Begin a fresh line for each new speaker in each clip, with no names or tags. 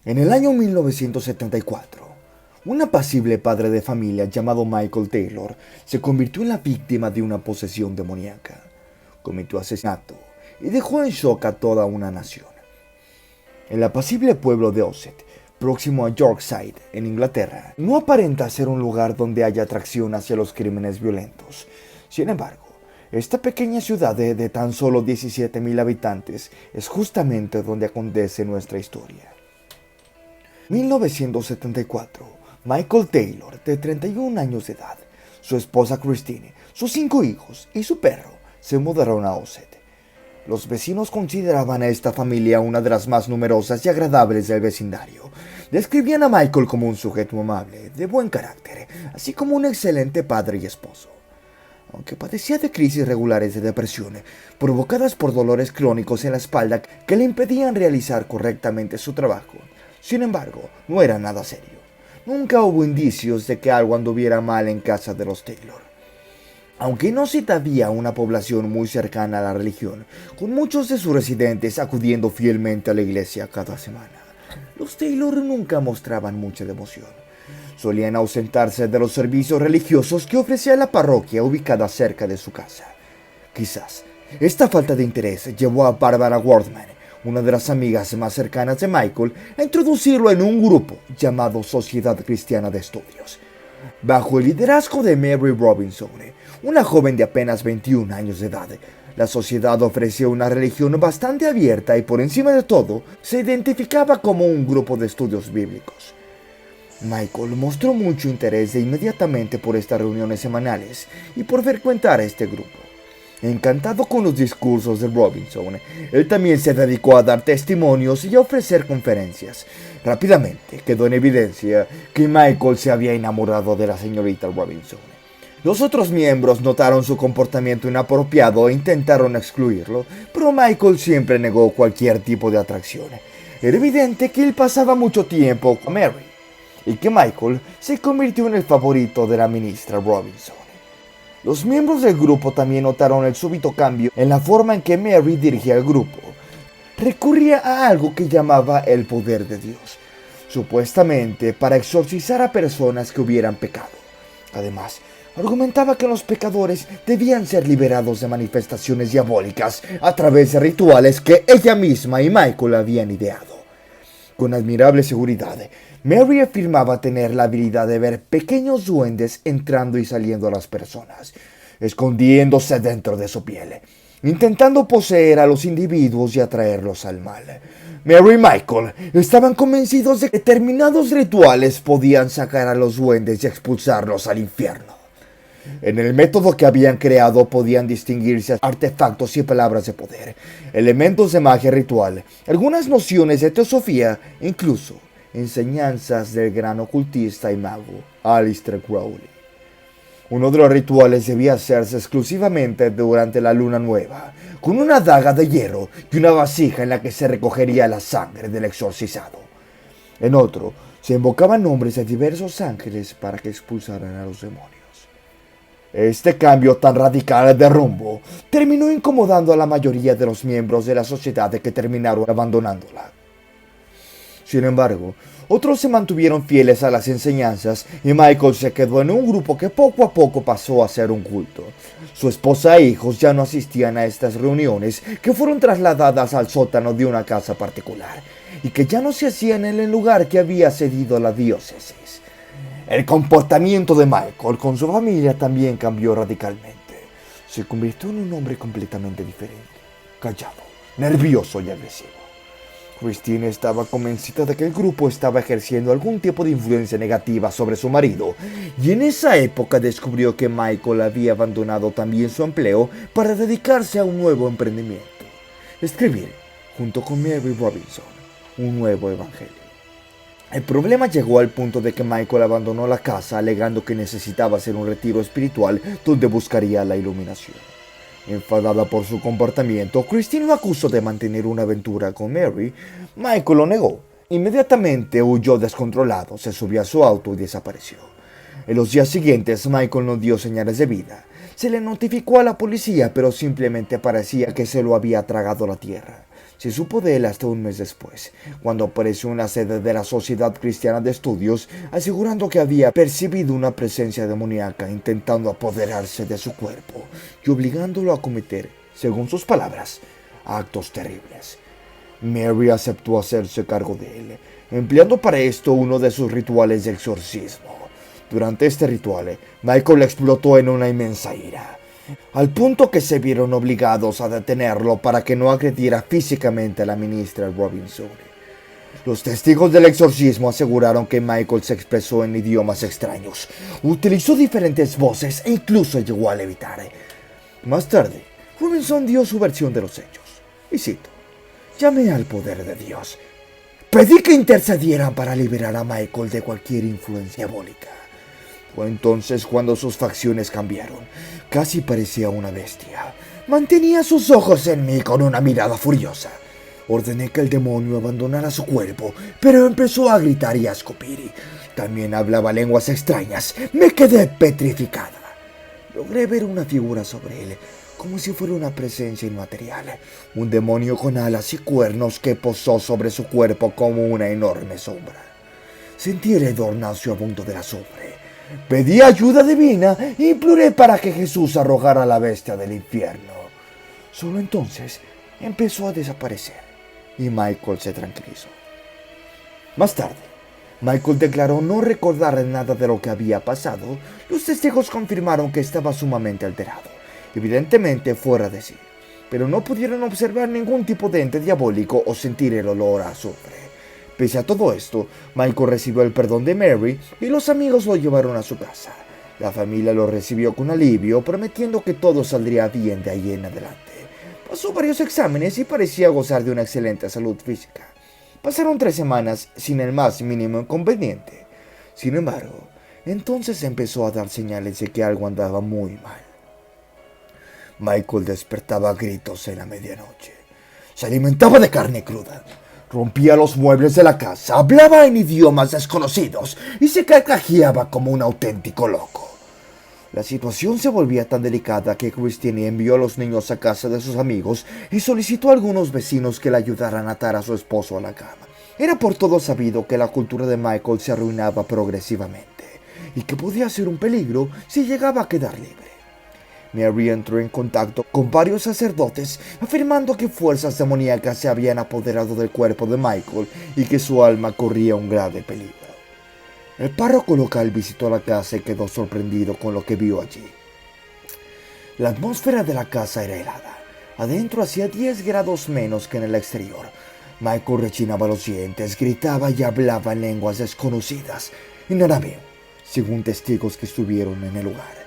En el año 1974, un apacible padre de familia llamado Michael Taylor se convirtió en la víctima de una posesión demoníaca. Cometió asesinato y dejó en shock a toda una nación. El apacible pueblo de Ossett, próximo a Yorkshire, en Inglaterra, no aparenta ser un lugar donde haya atracción hacia los crímenes violentos. Sin embargo, esta pequeña ciudad de tan solo 17,000 habitantes es justamente donde acontece nuestra historia. 1974, Michael Taylor, de 31 años de edad, su esposa Christine, sus 5 hijos y su perro se mudaron a Ossett. Los vecinos consideraban a esta familia una de las más numerosas y agradables del vecindario. Describían a Michael como un sujeto amable, de buen carácter, así como un excelente padre y esposo. Aunque padecía de crisis regulares de depresión, provocadas por dolores crónicos en la espalda que le impedían realizar correctamente su trabajo, sin embargo, no era nada serio. Nunca hubo indicios de que algo anduviera mal en casa de los Taylor. Aunque no se había una población muy cercana a la religión, con muchos de sus residentes acudiendo fielmente a la iglesia cada semana, los Taylor nunca mostraban mucha devoción. Solían ausentarse de los servicios religiosos que ofrecía la parroquia ubicada cerca de su casa. Quizás esta falta de interés llevó a Barbara Wardman, una de las amigas más cercanas de Michael, a introducirlo en un grupo llamado Sociedad Cristiana de Estudios. Bajo el liderazgo de Mary Robinson, una joven de apenas 21 años de edad, la sociedad ofreció una religión bastante abierta y por encima de todo se identificaba como un grupo de estudios bíblicos. Michael mostró mucho interés inmediatamente por estas reuniones semanales y por frecuentar a este grupo. Encantado con los discursos de Robinson, él también se dedicó a dar testimonios y a ofrecer conferencias. Rápidamente quedó en evidencia que Michael se había enamorado de la señorita Robinson. Los otros miembros notaron su comportamiento inapropiado e intentaron excluirlo, pero Michael siempre negó cualquier tipo de atracción. Era evidente que él pasaba mucho tiempo con Mary, y que Michael se convirtió en el favorito de la ministra Robinson. Los miembros del grupo también notaron el súbito cambio en la forma en que Mary dirigía el grupo. Recurría a algo que llamaba el poder de Dios, supuestamente para exorcizar a personas que hubieran pecado. Además, argumentaba que los pecadores debían ser liberados de manifestaciones diabólicas a través de rituales que ella misma y Michael habían ideado. Con admirable seguridad, Mary afirmaba tener la habilidad de ver pequeños duendes entrando y saliendo a las personas, escondiéndose dentro de su piel, intentando poseer a los individuos y atraerlos al mal. Mary y Michael estaban convencidos de que determinados rituales podían sacar a los duendes y expulsarlos al infierno. En el método que habían creado podían distinguirse artefactos y palabras de poder, elementos de magia ritual, algunas nociones de teosofía, incluso enseñanzas del gran ocultista y mago Aleister Crowley. Uno de los rituales debía hacerse exclusivamente durante la luna nueva, con una daga de hierro y una vasija en la que se recogería la sangre del exorcizado. En otro, se invocaban nombres de diversos ángeles para que expulsaran a los demonios. Este cambio tan radical de rumbo terminó incomodando a la mayoría de los miembros de la sociedad que terminaron abandonándola. Sin embargo, otros se mantuvieron fieles a las enseñanzas y Michael se quedó en un grupo que poco a poco pasó a ser un culto. Su esposa e hijos ya no asistían a estas reuniones, que fueron trasladadas al sótano de una casa particular y que ya no se hacían en el lugar que había cedido la diócesis. El comportamiento de Michael con su familia también cambió radicalmente. Se convirtió en un hombre completamente diferente, callado, nervioso y agresivo. Christine estaba convencida de que el grupo estaba ejerciendo algún tipo de influencia negativa sobre su marido, y en esa época descubrió que Michael había abandonado también su empleo para dedicarse a un nuevo emprendimiento: escribir, junto con Mary Robinson, un nuevo evangelio. El problema llegó al punto de que Michael abandonó la casa alegando que necesitaba hacer un retiro espiritual donde buscaría la iluminación. Enfadada por su comportamiento, Christine lo acusó de mantener una aventura con Mary. Michael lo negó. Inmediatamente huyó descontrolado, se subió a su auto y desapareció. En los días siguientes, Michael no dio señales de vida. Se le notificó a la policía, pero simplemente parecía que se lo había tragado la tierra. Se supo de él hasta un mes después, cuando apareció en la sede de la Sociedad Cristiana de Estudios, asegurando que había percibido una presencia demoníaca intentando apoderarse de su cuerpo y obligándolo a cometer, según sus palabras, actos terribles. Mary aceptó hacerse cargo de él, empleando para esto uno de sus rituales de exorcismo. Durante este ritual, Michael explotó en una inmensa ira, al punto que se vieron obligados a detenerlo para que no agrediera físicamente a la ministra Robinson. Los testigos del exorcismo aseguraron que Michael se expresó en idiomas extraños, utilizó diferentes voces e incluso llegó a levitar. Más tarde, Robinson dio su versión de los hechos, y cito: «Llamé al poder de Dios. Pedí que intercedieran para liberar a Michael de cualquier influencia diabólica. Fue entonces cuando sus facciones cambiaron. Casi parecía una bestia. Mantenía sus ojos en mí con una mirada furiosa. Ordené que el demonio abandonara su cuerpo, pero empezó a gritar y a escupir. También hablaba lenguas extrañas. Me quedé petrificada. Logré ver una figura sobre él, como si fuera una presencia inmaterial. Un demonio con alas y cuernos que posó sobre su cuerpo como una enorme sombra. Sentí el hedor nauseabundo del azufre. Pedí ayuda divina e imploré para que Jesús arrojara a la bestia del infierno. Solo entonces empezó a desaparecer y Michael se tranquilizó. Más tarde, Michael declaró no recordar nada de lo que había pasado. Los testigos confirmaron que estaba sumamente alterado, evidentemente fuera de sí, pero no pudieron observar ningún tipo de ente diabólico o sentir el olor a azufre. Pese a todo esto, Michael recibió el perdón de Mary y los amigos lo llevaron a su casa. La familia lo recibió con alivio, prometiendo que todo saldría bien de ahí en adelante. Pasó varios exámenes y parecía gozar de una excelente salud física. Pasaron 3 semanas sin el más mínimo inconveniente. Sin embargo, entonces empezó a dar señales de que algo andaba muy mal. Michael despertaba a gritos en la medianoche. Se alimentaba de carne cruda. Rompía los muebles de la casa, hablaba en idiomas desconocidos y se carcajeaba como un auténtico loco. La situación se volvía tan delicada que Christine envió a los niños a casa de sus amigos y solicitó a algunos vecinos que le ayudaran a atar a su esposo a la cama. Era por todo sabido que la cultura de Michael se arruinaba progresivamente y que podía ser un peligro si llegaba a quedar libre. Mary entró en contacto con varios sacerdotes afirmando que fuerzas demoníacas se habían apoderado del cuerpo de Michael y que su alma corría un grave peligro. El párroco local visitó la casa y quedó sorprendido con lo que vio allí. La atmósfera de la casa era helada. Adentro hacía 10 grados menos que en el exterior. Michael rechinaba los dientes, gritaba y hablaba en lenguas desconocidas, en arameo, según testigos que estuvieron en el lugar.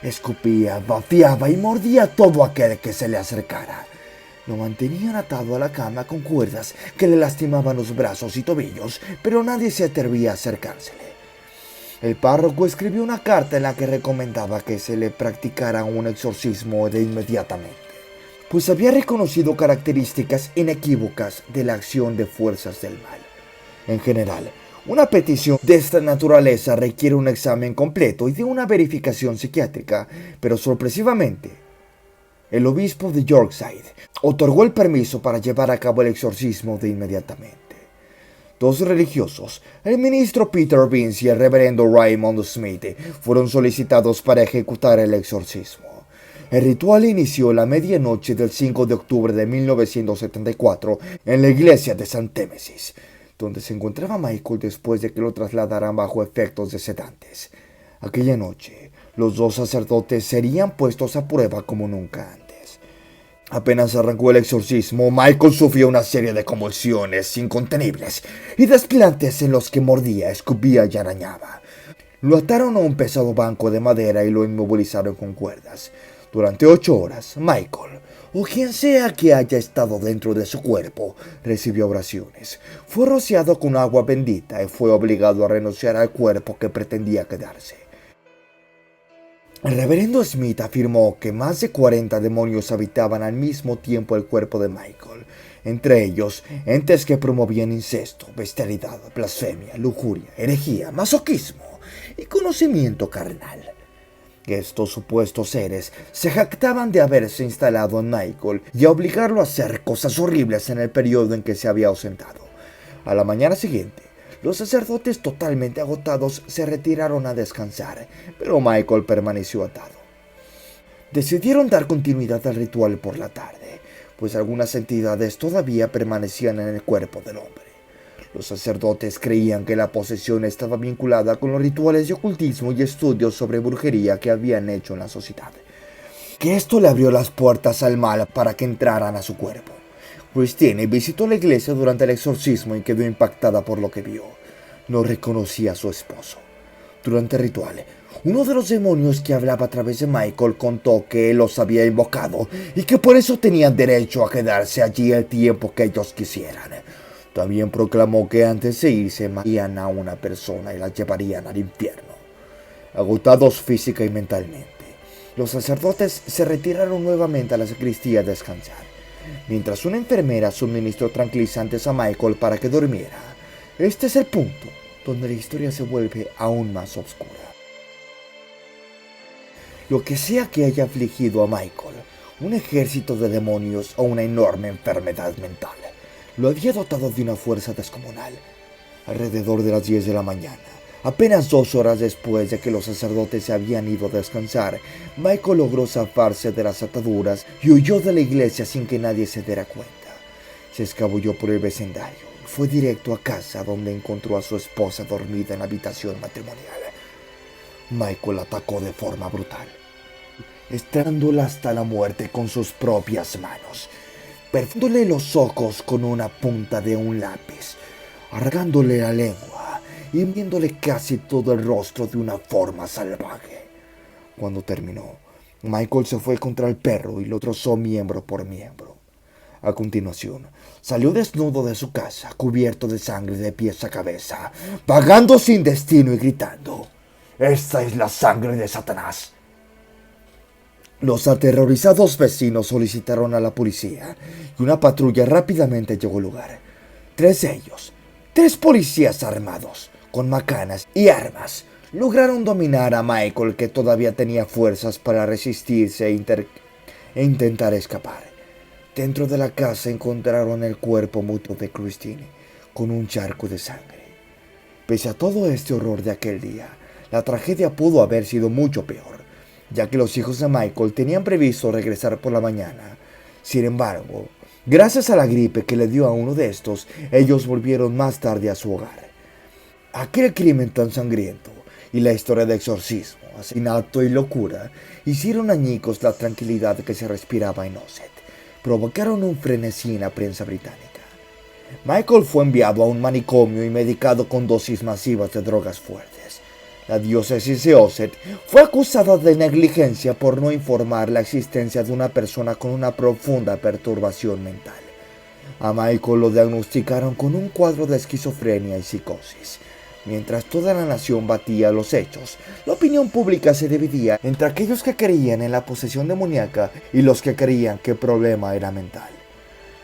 Escupía, vaciaba y mordía a todo aquel que se le acercara. Lo mantenían atado a la cama con cuerdas que le lastimaban los brazos y tobillos, pero nadie se atrevía a acercársele. El párroco escribió una carta en la que recomendaba que se le practicara un exorcismo de inmediatamente, pues había reconocido características inequívocas de la acción de fuerzas del mal. En general, una petición de esta naturaleza requiere un examen completo y de una verificación psiquiátrica, pero sorpresivamente, el obispo de Yorkshire otorgó el permiso para llevar a cabo el exorcismo de inmediatamente. 2 religiosos, el ministro Peter Vince y el reverendo Raymond Smith, fueron solicitados para ejecutar el exorcismo. El ritual inició la medianoche del 5 de octubre de 1974 en la iglesia de St. Témesis, donde se encontraba Michael después de que lo trasladaran bajo efectos de sedantes. Aquella noche, los 2 sacerdotes serían puestos a prueba como nunca antes. Apenas arrancó el exorcismo, Michael sufrió una serie de convulsiones incontenibles y desplantes en los que mordía, escupía y arañaba. Lo ataron a un pesado banco de madera y lo inmovilizaron con cuerdas. Durante 8 horas, Michael, o quien sea que haya estado dentro de su cuerpo, recibió oraciones. Fue rociado con agua bendita y fue obligado a renunciar al cuerpo que pretendía quedarse. El reverendo Smith afirmó que más de 40 demonios habitaban al mismo tiempo el cuerpo de Michael, entre ellos entes que promovían incesto, bestialidad, blasfemia, lujuria, herejía, masoquismo y conocimiento carnal. Estos supuestos seres se jactaban de haberse instalado en Michael y a obligarlo a hacer cosas horribles en el periodo en que se había ausentado. A la mañana siguiente, los sacerdotes totalmente agotados se retiraron a descansar, pero Michael permaneció atado. Decidieron dar continuidad al ritual por la tarde, pues algunas entidades todavía permanecían en el cuerpo del hombre. Los sacerdotes creían que la posesión estaba vinculada con los rituales de ocultismo y estudios sobre brujería que habían hecho en la sociedad, que esto le abrió las puertas al mal para que entraran a su cuerpo. Christine visitó la iglesia durante el exorcismo y quedó impactada por lo que vio. No reconocía a su esposo. Durante el ritual, uno de los demonios que hablaba a través de Michael contó que él los había invocado y que por eso tenían derecho a quedarse allí el tiempo que ellos quisieran. También proclamó que antes de irse matarían a una persona y la llevarían al infierno. Agotados física y mentalmente, los sacerdotes se retiraron nuevamente a la sacristía a descansar, mientras una enfermera suministró tranquilizantes a Michael para que durmiera. Este es el punto donde la historia se vuelve aún más oscura. Lo que sea que haya afligido a Michael, un ejército de demonios o una enorme enfermedad mental, lo había dotado de una fuerza descomunal. Alrededor de las 10 de la mañana, apenas 2 horas después de que los sacerdotes se habían ido a descansar, Michael logró zafarse de las ataduras y huyó de la iglesia sin que nadie se diera cuenta. Se escabulló por el vecindario y fue directo a casa, donde encontró a su esposa dormida en la habitación matrimonial. Michael la atacó de forma brutal, estrangulándola hasta la muerte con sus propias manos, perforándole los ojos con una punta de un lápiz, arrancándole la lengua y viéndole casi todo el rostro de una forma salvaje. Cuando terminó, Michael se fue contra el perro y lo trozó miembro por miembro. A continuación, salió desnudo de su casa, cubierto de sangre de pies a cabeza, vagando sin destino y gritando: «¡Esta es la sangre de Satanás!». Los aterrorizados vecinos solicitaron a la policía y una patrulla rápidamente llegó al lugar. 3 de ellos, 3 policías armados, con macanas y armas, lograron dominar a Michael, que todavía tenía fuerzas para resistirse e intentar escapar. Dentro de la casa encontraron el cuerpo muerto de Christine, con un charco de sangre. Pese a todo este horror de aquel día, la tragedia pudo haber sido mucho peor, ya que los hijos de Michael tenían previsto regresar por la mañana. Sin embargo, gracias a la gripe que le dio a uno de estos, ellos volvieron más tarde a su hogar. Aquel crimen tan sangriento y la historia de exorcismo, asesinato y locura hicieron añicos la tranquilidad que se respiraba en Osset. Provocaron un frenesí en la prensa británica. Michael fue enviado a un manicomio y medicado con dosis masivas de drogas fuertes. La diócesis de Osset fue acusada de negligencia por no informar la existencia de una persona con una profunda perturbación mental. A Michael lo diagnosticaron con un cuadro de esquizofrenia y psicosis. Mientras toda la nación batía los hechos, la opinión pública se dividía entre aquellos que creían en la posesión demoníaca y los que creían que el problema era mental.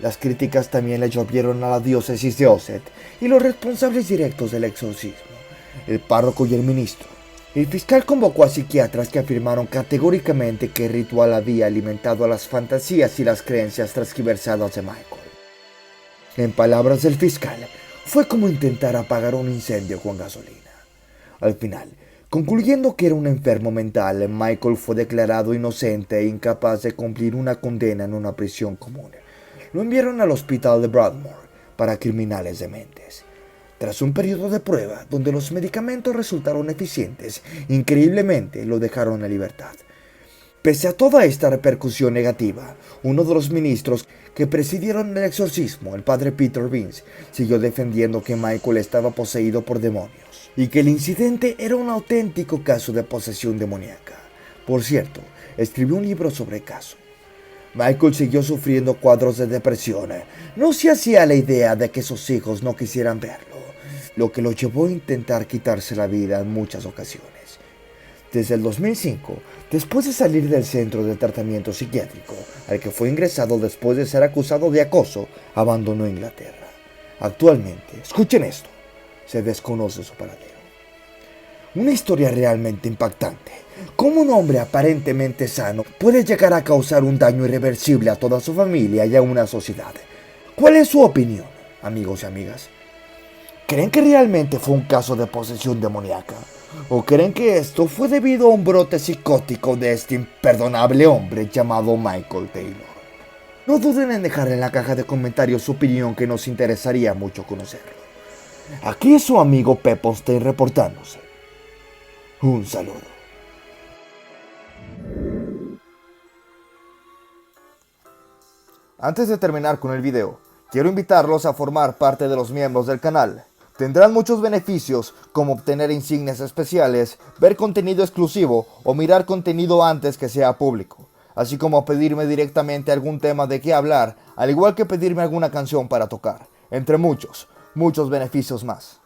Las críticas también le llovieron a la diócesis de Osset y los responsables directos del exorcismo, el párroco y el ministro. El fiscal convocó a psiquiatras que afirmaron categóricamente que el ritual había alimentado a las fantasías y las creencias transgiversadas de Michael. En palabras del fiscal, fue como intentar apagar un incendio con gasolina. Al final, concluyendo que era un enfermo mental, Michael fue declarado inocente e incapaz de cumplir una condena en una prisión común. Lo enviaron al hospital de Broadmoor para criminales dementes. Tras un periodo de prueba donde los medicamentos resultaron eficientes, increíblemente lo dejaron en libertad. Pese a toda esta repercusión negativa, uno de los ministros que presidieron el exorcismo, el padre Peter Vince, siguió defendiendo que Michael estaba poseído por demonios y que el incidente era un auténtico caso de posesión demoníaca. Por cierto, escribió un libro sobre el caso. Michael siguió sufriendo cuadros de depresión. No se hacía la idea de que sus hijos no quisieran verlo, lo que lo llevó a intentar quitarse la vida en muchas ocasiones. Desde el 2005, después de salir del centro de tratamiento psiquiátrico, al que fue ingresado después de ser acusado de acoso, abandonó Inglaterra. Actualmente, escuchen esto, se desconoce su paradero. Una historia realmente impactante. Cómo un hombre aparentemente sano puede llegar a causar un daño irreversible a toda su familia y a una sociedad. ¿Cuál es su opinión, amigos y amigas? ¿Creen que realmente fue un caso de posesión demoníaca? ¿O creen que esto fue debido a un brote psicótico de este imperdonable hombre llamado Michael Taylor? No duden en dejar en la caja de comentarios su opinión, que nos interesaría mucho conocerlo. Aquí es su amigo Pepponstein reportándose. Un saludo. Antes de terminar con el video, quiero invitarlos a formar parte de los miembros del canal. Tendrán muchos beneficios, como obtener insignias especiales, ver contenido exclusivo o mirar contenido antes que sea público, así como pedirme directamente algún tema de qué hablar, al igual que pedirme alguna canción para tocar, entre muchos beneficios más.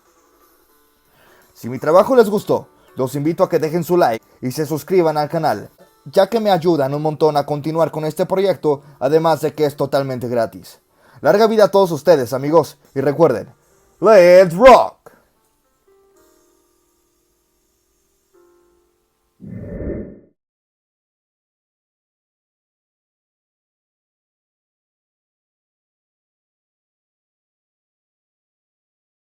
Si mi trabajo les gustó, los invito a que dejen su like y se suscriban al canal, ya que me ayudan un montón a continuar con este proyecto, además de que es totalmente gratis. Larga vida a todos ustedes, amigos, y recuerden, ¡Let's rock!